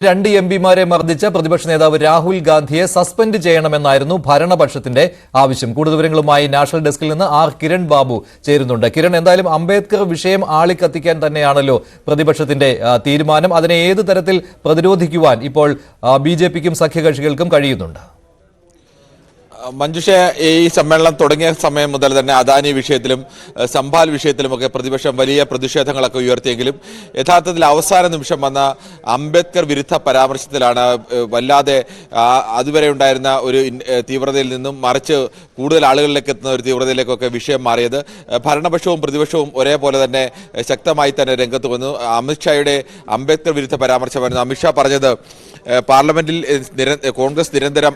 രണ്ട് എംപിമാരെ മർദ്ദിച്ച പ്രതിപക്ഷ നേതാവ് രാഹുൽ ഗാന്ധിയെ സസ്പെൻഡ് ചെയ്യണമെന്നായിരുന്നു ഭരണപക്ഷത്തിന്റെ ആവശ്യം. കൂടുതൽ വിവരങ്ങളുമായി നാഷണൽ ഡെസ്കിൽ നിന്ന് ആർ കിരൺ ബാബു ചേരുന്നുണ്ട്. കിരൺ, എന്തായാലും അംബേദ്കർ വിഷയം ആളിക്കത്തിക്കാൻ തന്നെയാണല്ലോ പ്രതിപക്ഷത്തിന്റെ തീരുമാനം. അതിനെ ഏത് തരത്തിൽ പ്രതിരോധിക്കുവാൻ ഇപ്പോൾ ബിജെപിക്കും സഖ്യകക്ഷികൾക്കും കഴിയുന്നുണ്ട്? മഞ്ജുഷ, ഈ സമ്മേളനം തുടങ്ങിയ സമയം മുതൽ തന്നെ അദാനി വിഷയത്തിലും സംഭാൽ വിഷയത്തിലുമൊക്കെ പ്രതിപക്ഷം വലിയ പ്രതിഷേധങ്ങളൊക്കെ ഉയർത്തിയെങ്കിലും യഥാർത്ഥത്തിൽ അവസാന നിമിഷം വന്ന അംബേദ്കർ വിരുദ്ധ പരാമർശത്തിലാണ് വല്ലാതെ അതുവരെ ഉണ്ടായിരുന്ന ഒരു തീവ്രതയിൽ നിന്നും മറിച്ച് കൂടുതൽ ആളുകളിലേക്ക് എത്തുന്ന ഒരു തീവ്രതയിലേക്കൊക്കെ വിഷയം മാറിയത്. ഭരണപക്ഷവും പ്രതിപക്ഷവും ഒരേപോലെ തന്നെ ശക്തമായി തന്നെ രംഗത്ത് വന്നു. അമിത്ഷായുടെ അംബേദ്കർ വിരുദ്ധ പരാമർശമായിരുന്നു. അമിത്ഷാ പറഞ്ഞത് പാർലമെന്റിൽ കോൺഗ്രസ് നിരന്തരം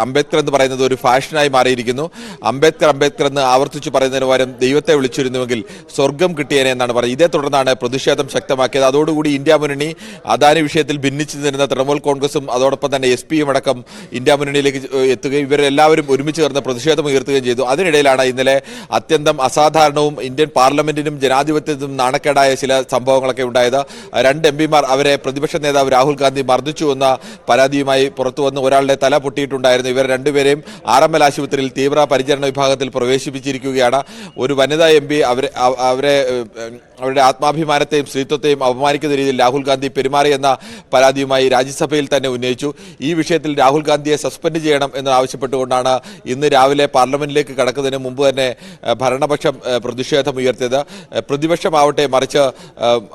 അംബേദ്കർ എന്ന് പറയുന്നത് ഒരു ഫാഷനായി മാറിയിരിക്കുന്നു. അംബേദ്കർ എന്ന് ആവർത്തിച്ച് പറയുന്നതിന് പകരം ദൈവത്തെ വിളിച്ചിരുന്നുവെങ്കിൽ സ്വർഗം കിട്ടിയേനെ എന്നാണ് പറയുന്നത്. ഇതേ തുടർന്നാണ് പ്രതിഷേധം ശക്തമാക്കിയത്. അതോടുകൂടി ഇന്ത്യ മുന്നണി അദാനി വിഷയത്തിൽ ഭിന്നിച്ചു നിന്നിരുന്ന തൃണമൂൽ കോൺഗ്രസും അതോടൊപ്പം തന്നെ SP-യും അടക്കം ഇന്ത്യ മുന്നണിയിലേക്ക് എത്തുകയും ഇവരെല്ലാവരും ഒരുമിച്ച് ചേർന്ന് പ്രതിഷേധം ഉയർത്തുകയും ചെയ്തു. അതിനിടയിലാണ് ഇന്നലെ അത്യന്തം അസാധാരണവും ഇന്ത്യൻ പാർലമെന്റിനും ജനാധിപത്യത്തിനും നാണക്കേടായ ചില സംഭവങ്ങളൊക്കെ ഉണ്ടായത്. രണ്ട് MPമാർ അവരെ പ്രതിപക്ഷ നേതാവ് രാഹുൽ ഗാന്ധി മർദ്ദിച്ചു എന്ന പരാതിയുമായി പുറത്തു വന്ന് ഒരാളുടെ തല പൊട്ടിയിട്ടുണ്ടായിരുന്നു. ഇവർ രണ്ടുപേരെയും RML ആശുപത്രിയിൽ തീവ്ര പരിചരണ വിഭാഗത്തിൽ പ്രവേശിപ്പിച്ചിരിക്കുകയാണ്. ഒരു വനിതാ MP അവരുടെ ആത്മാഭിമാനത്തെയും സ്ത്രീത്വത്തെയും അപമാനിക്കുന്ന രീതിയിൽ രാഹുൽ ഗാന്ധി പെരുമാറിയെന്ന പരാതിയുമായി രാജ്യസഭയിൽ തന്നെ ഉന്നയിച്ചു. ഈ വിഷയത്തിൽ രാഹുൽ ഗാന്ധിയെ സസ്പെൻഡ് ചെയ്യണം എന്ന് ആവശ്യപ്പെട്ടുകൊണ്ടാണ് ഇന്ന് രാവിലെ പാർലമെന്റിലേക്ക് കടക്കുന്നതിന് മുമ്പ് തന്നെ ഭരണപക്ഷം പ്രതിഷേധം ഉയർത്തിയത്. പ്രതിപക്ഷമാവട്ടെ മറിച്ച്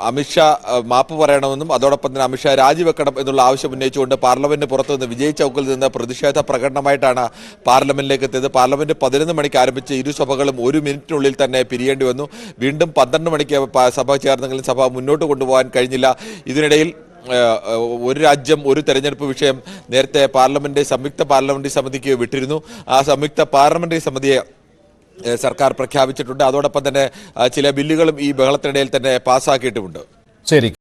അമിത്ഷാ മാപ്പ് പറയണമെന്നും അതോടൊപ്പം തന്നെ അമിത്ഷാ രാജിവെക്കണം എന്നുള്ള ആവശ്യം ഉന്നയിച്ചുകൊണ്ട് പാർലമെന്റിന് പുറത്തുനിന്ന് വിജയ് ചൌക്കിൽ നിന്ന് പ്രതിഷേധ പ്രകടനമായിട്ടാണ് പാർലമെന്റിലേക്ക് എത്തിയത്. പാർലമെന്റ് 11 മണിക്ക് ആരംഭിച്ച ഇരുസഭകളും 1 മിനിറ്റിനുള്ളിൽ തന്നെ പിരിയേണ്ടി വന്നു. വീണ്ടും 12 മണിക്ക് സഭ ചേർന്നെങ്കിലും സഭ മുന്നോട്ട് കൊണ്ടുപോകാൻ കഴിഞ്ഞില്ല. ഇതിനിടയിൽ ഒരു രാജ്യം ഒരു തെരഞ്ഞെടുപ്പ് വിഷയം നേരത്തെ സംയുക്ത പാർലമെന്ററി സമിതിക്ക് വിട്ടിരുന്നു. ആ സംയുക്ത പാർലമെന്ററി സമിതിയെ സർക്കാർ പ്രഖ്യാപിച്ചിട്ടുണ്ട്. അതോടൊപ്പം തന്നെ ചില ബില്ലുകളും ഈ ബഹളത്തിനിടയിൽ തന്നെ പാസ്സാക്കിയിട്ടുമുണ്ട്. ശരി.